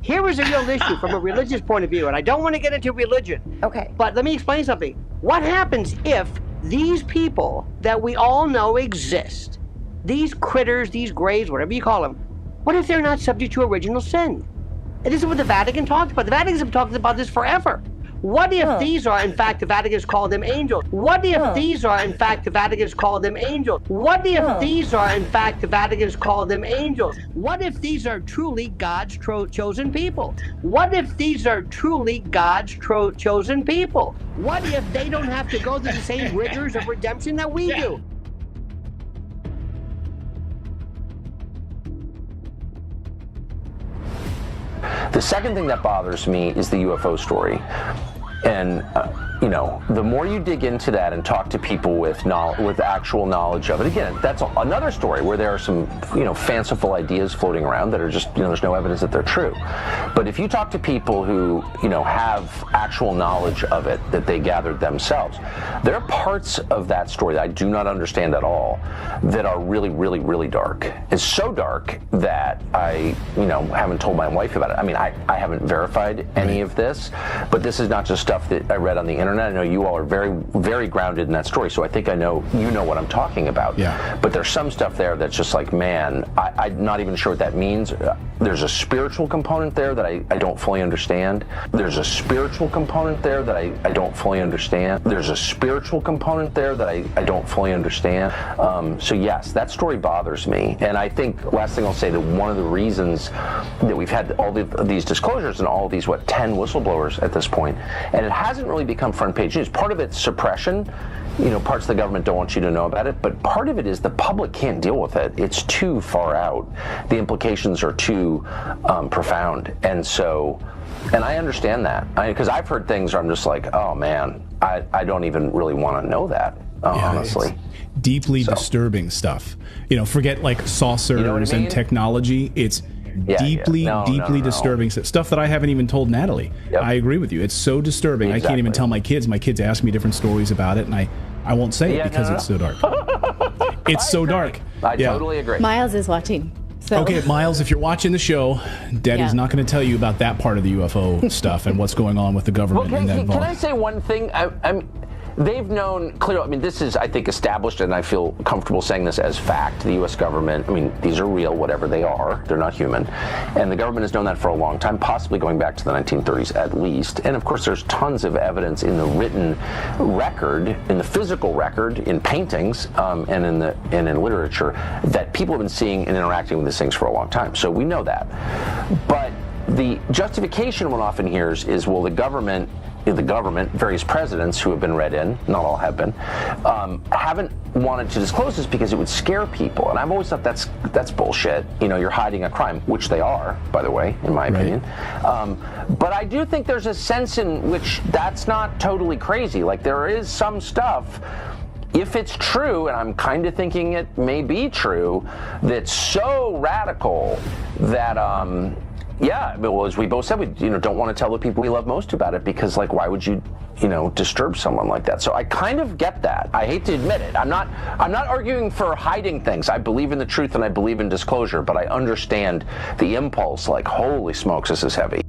Here is a real issue from a religious point of view, and I don't want to get into religion. Okay. But let me explain something. What happens if these people that we all know exist, these critters, these grays, whatever you call them, what if they're not subject to original sin? And this is what the Vatican talks about. The Vatican's been talking about this forever. What if these are, in fact, the Vatican's called them angels? What if these are, in fact, the Vatican's called them angels? What if these are, in fact, the Vatican's called them angels? What if these are truly God's chosen people? What if these are truly God's chosen people? What if they don't have to go through the same rigors of redemption that we do? The second thing that bothers me is the UFO story. And, the more you dig into that and talk to people with actual knowledge of it, again, that's another story where there are some, fanciful ideas floating around that are just, there's no evidence that they're true. But if you talk to people who, have actual knowledge of it that they gathered themselves, there are parts of that story that I do not understand at all that are really, really, really dark. It's so dark that I, haven't told my wife about it. I mean, I haven't verified any of this, but this is not just stuff that I read on the internet. I know you all are very, very grounded in that story, so I think I know what I'm talking about. Yeah. But there's some stuff there that's just like, man, I'm not even sure what that means. There's a spiritual component there that I don't fully understand. There's a spiritual component there that I don't fully understand. There's a spiritual component there that I don't fully understand. So yes, that story bothers me. And I think, last thing I'll say, that one of the reasons that we've had all these disclosures and all these, 10 whistleblowers at this point, and it hasn't really become front page news. Part of it's suppression. Parts of the government don't want you to know about it, but part of it is the public can't deal with it. It's too far out. The implications are too profound. And I understand that. Because I've heard things where I'm just like, oh man, I don't even really want to know that, honestly. Deeply disturbing stuff. Forget like saucers and technology. It's deeply disturbing stuff that I haven't even told Natalie. Yep. I agree with you. It's so disturbing. Exactly. I can't even tell my kids. My kids ask me different stories about it, and I won't say it because it's so dark. It's so dark. I totally agree. Miles is watching. So. Okay, Miles, if you're watching the show, Daddy's not going to tell you about that part of the UFO stuff and what's going on with the government. Well, can I say one thing? They've known clearly, this is, I think, established, and I feel comfortable saying this as fact. The U.S. government, these are real, whatever they are. They're not human. And the government has known that for a long time, possibly going back to the 1930s at least. And of course, there's tons of evidence in the written record, in the physical record, in paintings, and in literature, that people have been seeing and interacting with these things for a long time. So we know that. But the justification one often hears is, well, the government, various presidents who have been read in, not all have been, haven't wanted to disclose this because it would scare people. And I've always thought that's bullshit. You're hiding a crime, which they are, by the way, in my opinion. But I do think there's a sense in which that's not totally crazy. Like, there is some stuff, if it's true, and I'm kind of thinking it may be true, that's so radical that, well, as we both said, we don't want to tell the people we love most about it because, why would you, disturb someone like that? So I kind of get that. I hate to admit it. I'm not arguing for hiding things. I believe in the truth and I believe in disclosure, but I understand the impulse. Holy smokes, this is heavy.